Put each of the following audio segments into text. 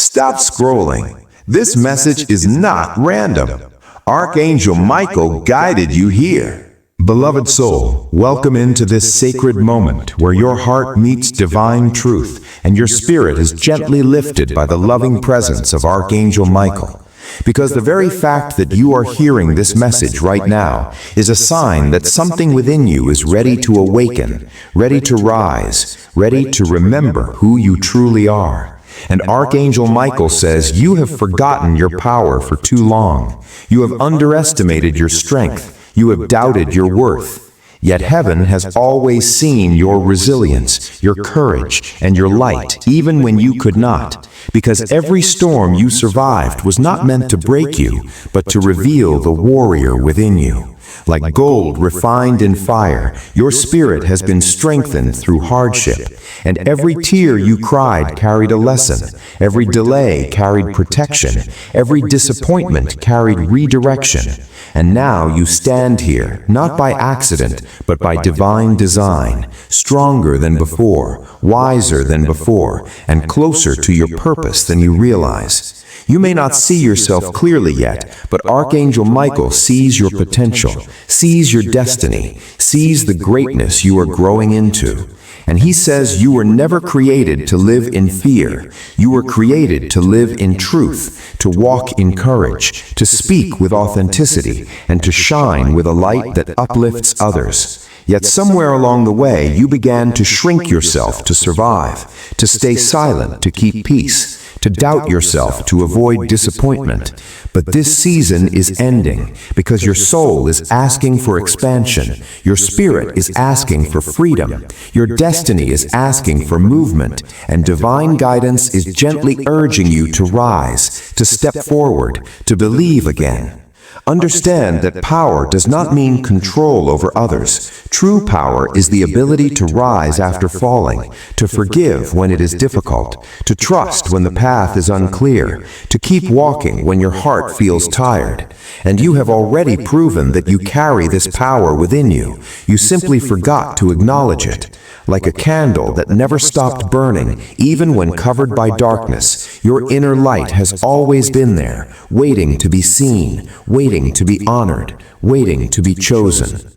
Stop scrolling. This message is not random. Archangel Michael guided you here. Beloved soul, welcome into this sacred moment where your heart meets divine truth and your spirit is gently lifted by the loving presence of Archangel Michael. Because the very fact that you are hearing this message right now is a sign that something within you is ready to awaken, ready to rise, ready to remember who you truly are. And Archangel Michael says you have forgotten your power for too long. You have underestimated your strength. You have doubted your worth. Yet heaven has always seen your resilience, your courage, and your light, even when you could not. Because every storm you survived was not meant to break you, but to reveal the warrior within you. Like gold refined in fire, your spirit has been strengthened through hardship. And every tear you cried carried a lesson. Every delay carried protection. Every disappointment carried redirection. And now you stand here, not by accident, but by divine design, stronger than before, wiser than before, and closer to your purpose than you realize. You may not see yourself clearly yet, but Archangel Michael sees your potential, sees your destiny, sees the greatness you are growing into. And he says you were never created to live in fear. You were created to live in truth, to walk in courage, to speak with authenticity, and to shine with a light that uplifts others. Yet somewhere along the way, you began to shrink yourself to survive, to stay silent, to keep peace, to doubt yourself, to avoid disappointment. But this season is ending because your soul is asking for expansion. Your spirit is asking for freedom. Your destiny is asking for movement. And divine guidance is gently urging you to rise, to step forward, to believe again. Understand that power does not mean control over others. True power is the ability to rise after falling, to forgive when it is difficult, to trust when the path is unclear, to keep walking when your heart feels tired. And you have already proven that you carry this power within you. You simply forgot to acknowledge it. Like a candle that never stopped burning, even when covered by darkness, your inner light has always been there, waiting to be seen, waiting to be honored, waiting to be chosen.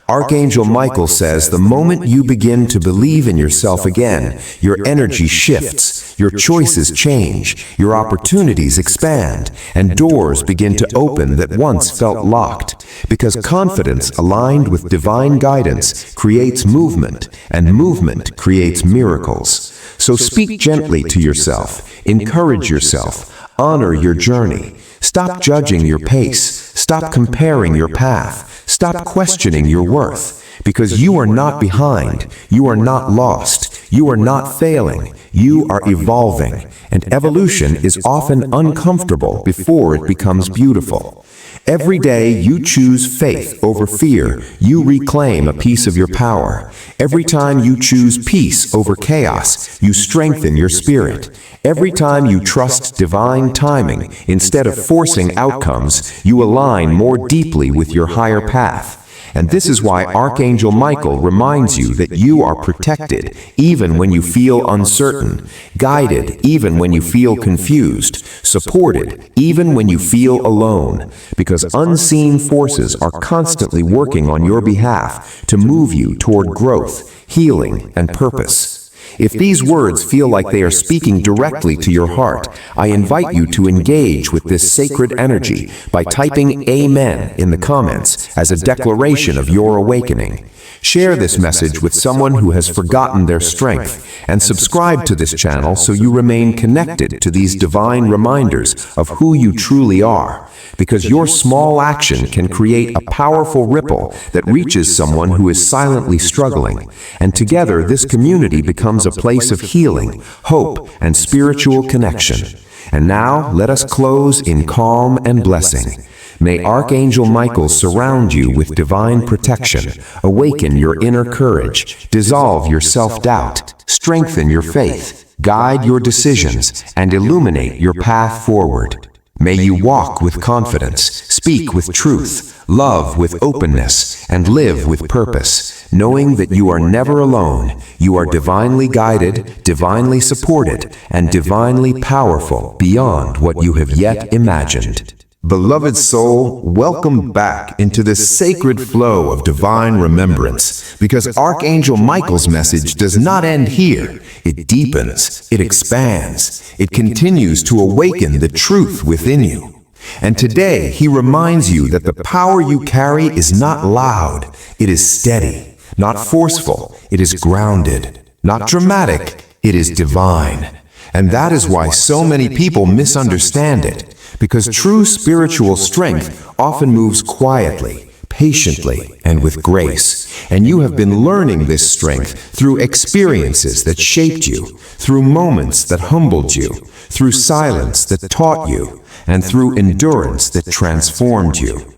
Archangel Michael says the moment you begin to believe in yourself again, your energy shifts, your choices change, your opportunities expand, and doors begin to open that once felt locked. Because confidence aligned with divine guidance creates movement, and movement creates miracles. So speak gently to yourself, encourage yourself, honor your journey. Stop judging your pace. Stop comparing your path. Stop questioning your worth. Because you are not behind. You are not lost. You are not failing. You are evolving. And evolution is often uncomfortable before it becomes beautiful. Every day you choose faith over fear, you reclaim a piece of your power. Every time you choose peace over chaos, you strengthen your spirit. Every time you trust divine timing, instead of forcing outcomes, you align more deeply with your higher path. And this is why Archangel Michael reminds you that you are protected even when you feel uncertain, guided even when you feel confused, supported even when you feel alone, because unseen forces are constantly working on your behalf to move you toward growth, healing, and purpose. If these words feel like they are speaking directly to your heart, I invite you to engage with this sacred energy by typing Amen in the comments as a declaration of your awakening. Share this message with someone who has forgotten their strength, and subscribe to this channel so you remain connected to these divine reminders of who you truly are. Because your small action can create a powerful ripple that reaches someone who is silently struggling. And together, this community becomes a place of healing, hope, and spiritual connection. And now, let us close in calm and blessing. May Archangel Michael surround you with divine protection, awaken your inner courage, dissolve your self-doubt, strengthen your faith, guide your decisions, and illuminate your path forward. May you walk with confidence, speak with truth, love with openness, and live with purpose, knowing that you are never alone. You are divinely guided, divinely supported, and divinely powerful beyond what you have yet imagined. Beloved soul, welcome back into this sacred flow of divine remembrance, because Archangel Michael's message does not end here. It deepens, it expands, it continues to awaken the truth within you. And today, he reminds you that the power you carry is not loud, it is steady, not forceful, it is grounded, not dramatic, it is divine. And that is why so many people misunderstand it. Because true spiritual strength often moves quietly, patiently, and with grace. And you have been learning this strength through experiences that shaped you, through moments that humbled you, through silence that taught you, and through endurance that transformed you.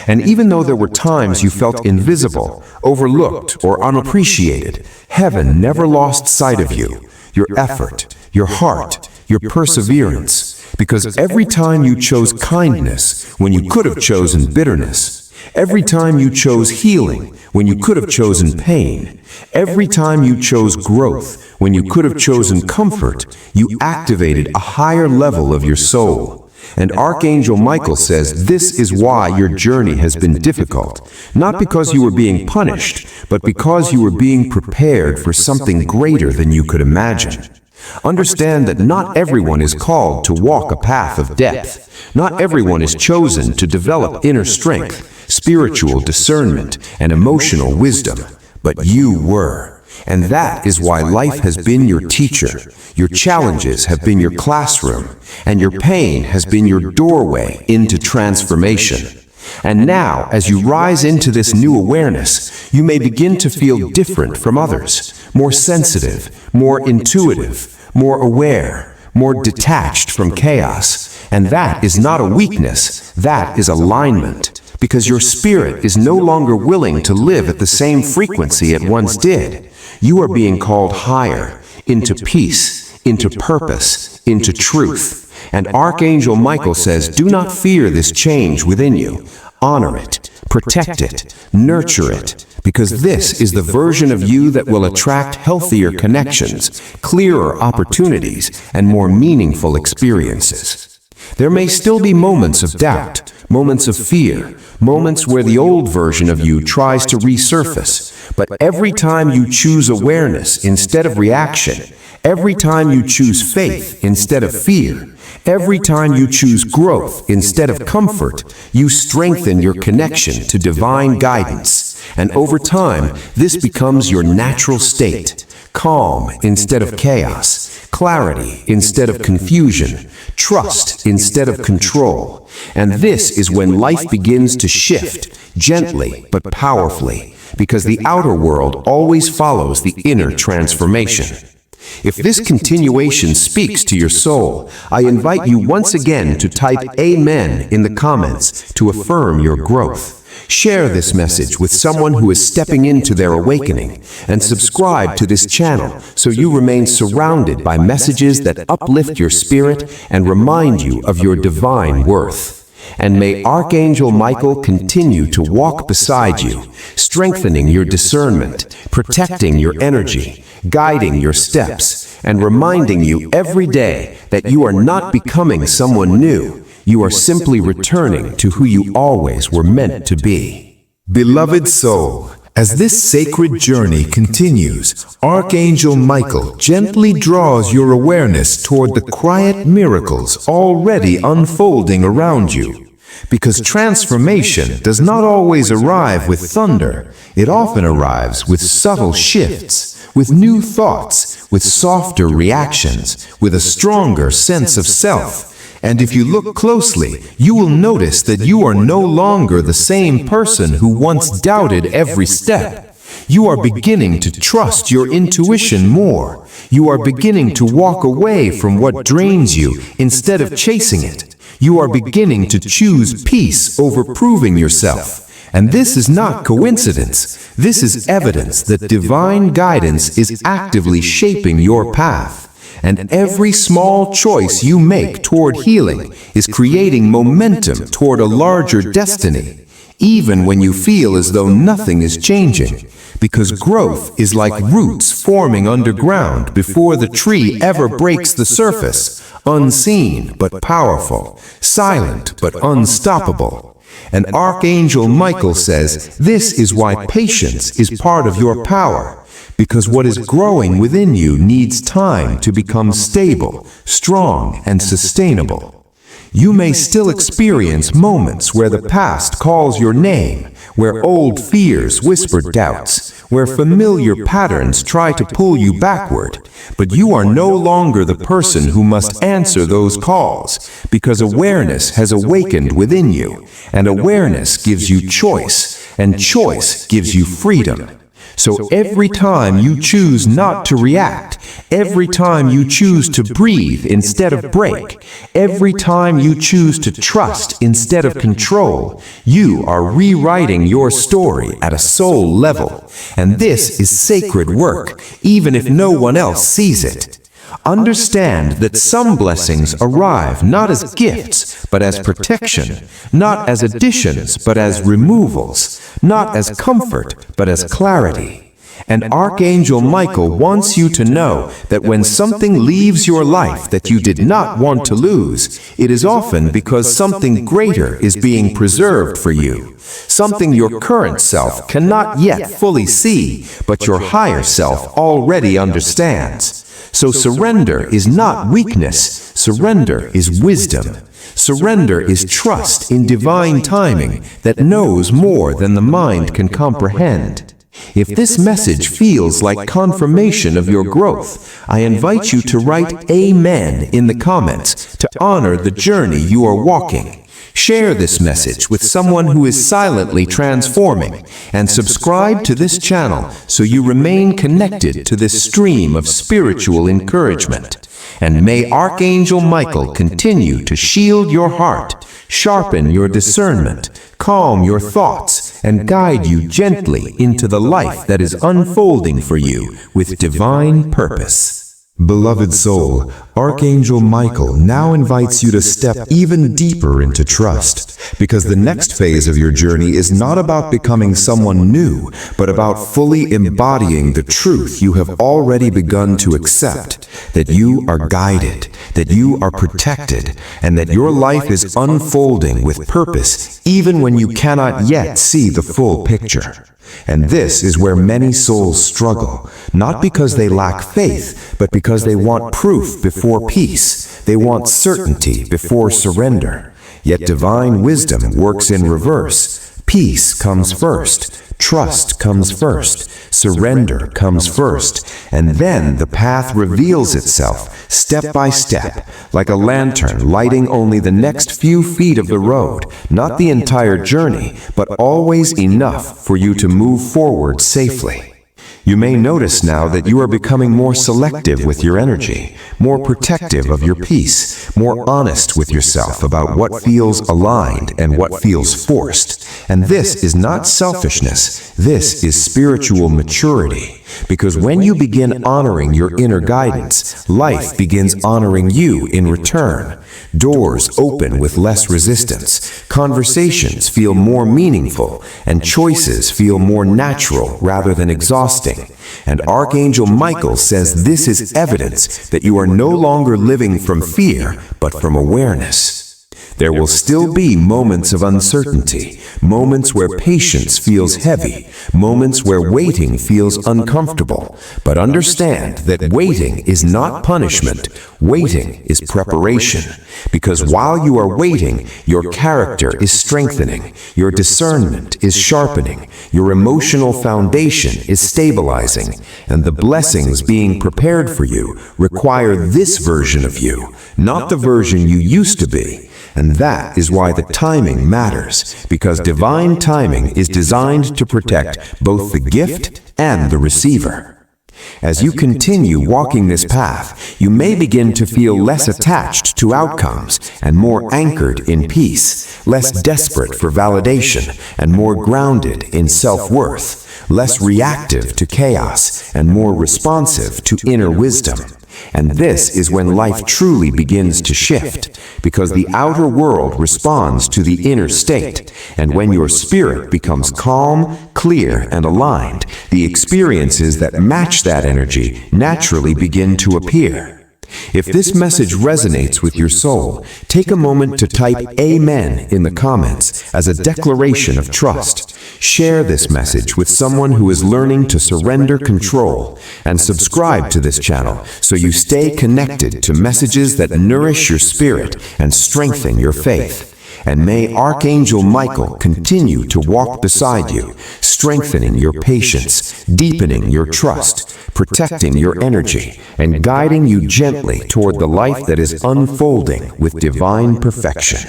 And even though there were times you felt invisible, overlooked, or unappreciated, heaven never lost sight of you, your effort, your heart, your perseverance. Because every time you chose kindness when you could have chosen bitterness, every time you chose healing when you could have chosen pain, every time you chose growth when you could have chosen comfort, you activated a higher level of your soul. And Archangel Michael says this is why your journey has been difficult, not because you were being punished, but because you were being prepared for something greater than you could imagine. Understand that not everyone is called to walk a path of depth. Not everyone is chosen to develop inner strength, spiritual discernment, and emotional wisdom. But you were. And that is why life has been your teacher, your challenges have been your classroom, and your pain has been your doorway into transformation. And now, as you rise into this new awareness, you may begin to feel different from others, more sensitive, more intuitive, more aware, more detached from chaos. And that is not a weakness, that is alignment, because your spirit is no longer willing to live at the same frequency it once did. You are being called higher, into peace, into purpose, into truth. And Archangel Michael says, do not fear this change within you. Honor it, protect it, nurture it, because this is the version of you that will attract healthier connections, clearer opportunities, and more meaningful experiences. There may still be moments of doubt, moments of fear, moments where the old version of you tries to resurface, but every time you choose awareness instead of reaction, every time you choose faith instead of fear, every time you choose growth instead of comfort, you strengthen your connection to divine guidance. And over time, this becomes your natural state. Calm instead of chaos, clarity instead of confusion, trust instead of control. And this is when life begins to shift, gently but powerfully, because the outer world always follows the inner transformation. If this continuation speaks to your soul, I invite you once again to type Amen in the comments to affirm your growth. Share this message with someone who is stepping into their awakening, and subscribe to this channel so you remain surrounded by messages that uplift your spirit and remind you of your divine worth. And may Archangel Michael continue to walk beside you, strengthening your discernment, protecting your energy, guiding your steps, and reminding you every day that you are not becoming someone new. You are simply returning to who you always were meant to be. Beloved soul, as this sacred journey continues, Archangel Michael gently draws your awareness toward the quiet miracles already unfolding around you. Because transformation does not always arrive with thunder, it often arrives with subtle shifts, with new thoughts, with softer reactions, with a stronger sense of self. And if you look closely, you will notice that you are no longer the same person who once doubted every step. You are beginning to trust your intuition more. You are beginning to walk away from what drains you instead of chasing it. You are beginning to choose peace over proving yourself. And this is not coincidence. This is evidence that divine guidance is actively shaping your path. and every small choice you make toward healing is creating momentum toward a larger destiny, even when you feel as though nothing is changing, because growth is like roots forming underground before the tree ever breaks the surface, unseen but powerful, silent but unstoppable. And Archangel Michael says this is why patience is part of your power, because what is growing within you needs time to become stable, strong, and sustainable. You may still experience moments where the past calls your name, where old fears whisper doubts, where familiar patterns try to pull you backward, but you are no longer the person who must answer those calls, because awareness has awakened within you, and awareness gives you choice, and choice gives you freedom. So every time you choose not to react, every time you choose to breathe instead of break, every time you choose to trust instead of control, you are rewriting your story at a soul level. And this is sacred work, even if no one else sees it. Understand that some blessings arrive not as gifts, but as protection, not as additions, but as removals, not as comfort, but as clarity. And Archangel Michael wants you to know that when something leaves your life that you did not want to lose, it is often because something greater is being preserved for you, something your current self cannot yet fully see, but your higher self already understands. So surrender is not weakness, surrender is wisdom. Surrender is trust in divine timing that knows more than the mind can comprehend. If this message feels like confirmation of your growth, I invite you to write Amen in the comments to honor the journey you are walking. Share this message with someone who is silently transforming, and subscribe to this channel so you remain connected to this stream of spiritual encouragement. And may Archangel Michael continue to shield your heart, sharpen your discernment, calm your thoughts, and guide you gently into the life that is unfolding for you with divine purpose. Beloved soul, Archangel Michael now invites you to step even deeper into trust, because the next phase of your journey is not about becoming someone new, but about fully embodying the truth you have already begun to accept, that you are guided, that you are protected, and that your life is unfolding with purpose even when you cannot yet see the full picture. And this is where many souls struggle, not because they lack faith, but because they want proof before peace. They want certainty before surrender. Yet divine wisdom works in reverse. Peace comes first. Trust comes first. Surrender comes first. And then the path reveals itself, step by step, like a lantern lighting only the next few feet of the road, not the entire journey, but always enough for you to move forward safely. You may notice now that you are becoming more selective with your energy, more protective of your peace, more honest with yourself about what feels aligned and what feels forced. And this is not selfishness, this is spiritual maturity. Because when you begin honoring your inner guidance, life begins honoring you in return. Doors open with less resistance, conversations feel more meaningful, and choices feel more natural rather than exhausting. And Archangel Michael says this is evidence that you are no longer living from fear, but from awareness. There will still be moments of uncertainty, moments where patience feels heavy, moments where waiting feels uncomfortable. But understand that waiting is not punishment, waiting is preparation. Because while you are waiting, your character is strengthening, your discernment is sharpening, your emotional foundation is stabilizing, and the blessings being prepared for you require this version of you, not the version you used to be. And that is why the timing matters, because divine timing is designed to protect both the gift and the receiver. As you continue walking this path, you may begin to feel less attached attached to outcomes and more anchored in peace, less desperate for validation and more grounded in self-worth, less reactive to chaos and more responsive to inner wisdom. And this is when life truly begins to shift, because the outer world responds to the inner state, and when your spirit becomes calm, clear, and aligned, the experiences that match that energy naturally begin to appear. If this message resonates with your soul, take a moment to type Amen in the comments as a declaration of trust. Share this message with someone who is learning to surrender control, and subscribe to this channel so you stay connected to messages that nourish your spirit and strengthen your faith. And may Archangel Michael continue to walk beside you, strengthening your patience, deepening your trust, protecting your energy, and guiding you gently toward the life that is unfolding with divine perfection.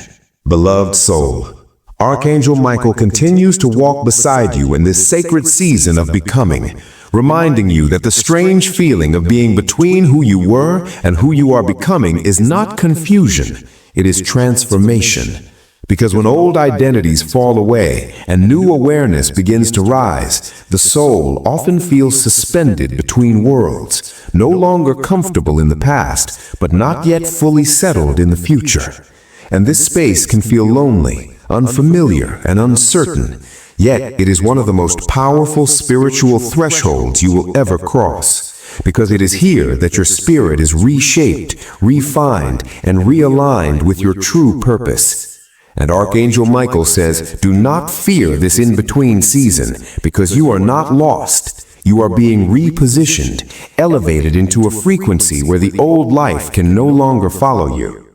Beloved soul, Archangel Michael continues to walk beside you in this sacred season of becoming, reminding you that the strange feeling of being between who you were and who you are becoming is not confusion, it is transformation. Because when old identities fall away and new awareness begins to rise, the soul often feels suspended between worlds, no longer comfortable in the past, but not yet fully settled in the future. And this space can feel lonely, unfamiliar, and uncertain, yet it is one of the most powerful spiritual thresholds you will ever cross, because it is here that your spirit is reshaped, refined, and realigned with your true purpose. And Archangel Michael says, do not fear this in-between season, because you are not lost. You are being repositioned, elevated into a frequency where the old life can no longer follow you.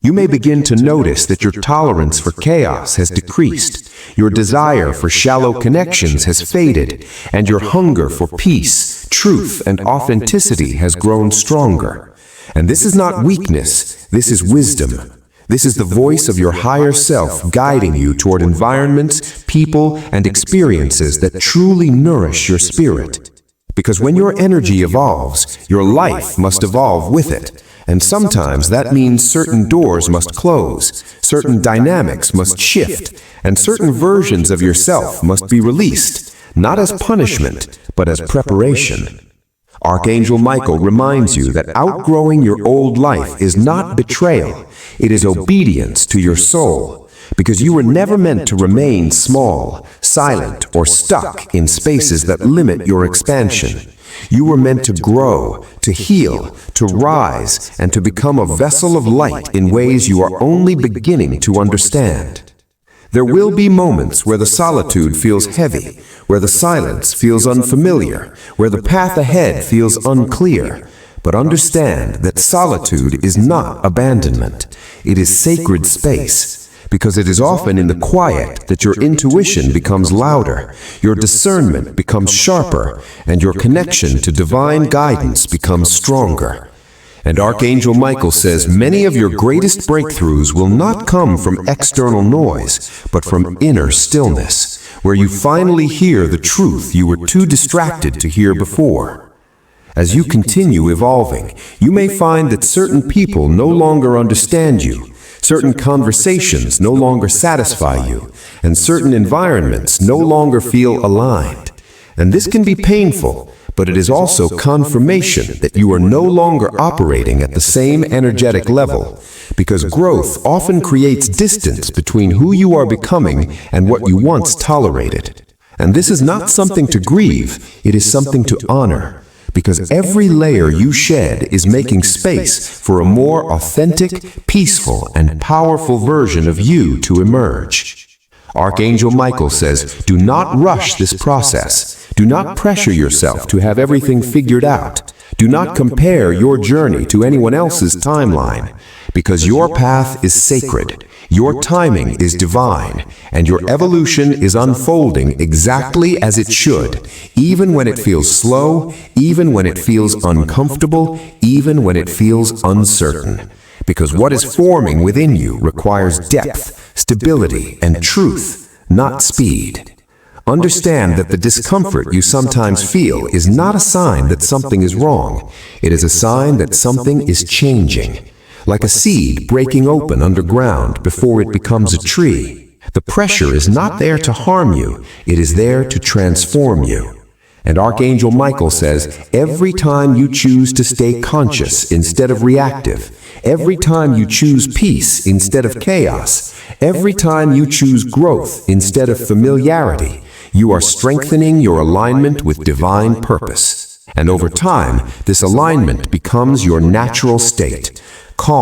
You may begin to notice that your tolerance for chaos has decreased, your desire for shallow connections has faded, and your hunger for peace, truth, and authenticity has grown stronger. And this is not weakness, this is wisdom. This is the voice of your higher self guiding you toward environments, people, and experiences that truly nourish your spirit. Because when your energy evolves, your life must evolve with it. And sometimes that means certain doors must close, certain dynamics must shift, and certain versions of yourself must be released, not as punishment, but as preparation. Archangel Michael reminds you that outgrowing your old life is not betrayal, it is obedience to your soul, because you were never meant to remain small, silent, or stuck in spaces that limit your expansion. You were meant to grow, to heal, to rise, and to become a vessel of light in ways you are only beginning to understand. There will be moments where the solitude feels heavy, where the silence feels unfamiliar, where the path ahead feels unclear. But understand that solitude is not abandonment. It is sacred space, because it is often in the quiet that your intuition becomes louder, your discernment becomes sharper, and your connection to divine guidance becomes stronger. And Archangel Michael says many of your greatest breakthroughs will not come from external noise, but from inner stillness, where you finally hear the truth you were too distracted to hear before. As you continue evolving, you may find that certain people no longer understand you, certain conversations no longer satisfy you, and certain environments no longer feel aligned. And this can be painful, but it is also confirmation that you are no longer operating at the same energetic level, because growth often creates distance between who you are becoming and what you once tolerated. And this is not something to grieve, it is something to honor, because every layer you shed is making space for a more authentic, peaceful, and powerful version of you to emerge. Archangel Michael says, do not rush this process. Do not pressure yourself to have everything figured out. Do not compare your journey to anyone else's timeline, because your path is sacred, your timing is divine, and your evolution is unfolding exactly as it should, even when it feels slow, even when it feels uncomfortable, even when it feels uncertain. Because what is forming within you requires depth, stability, and truth, not speed. Understand that the discomfort you sometimes feel is not a sign that something is wrong. It is a sign that something is changing. like a seed breaking open underground before it becomes a tree. The pressure is not there to harm you, it is there to transform you. And Archangel Michael says, every time you choose to stay conscious instead of reactive, every time you choose peace instead of chaos, every time you choose growth instead of familiarity, you are strengthening your alignment with divine purpose. And over time, this alignment becomes your natural state,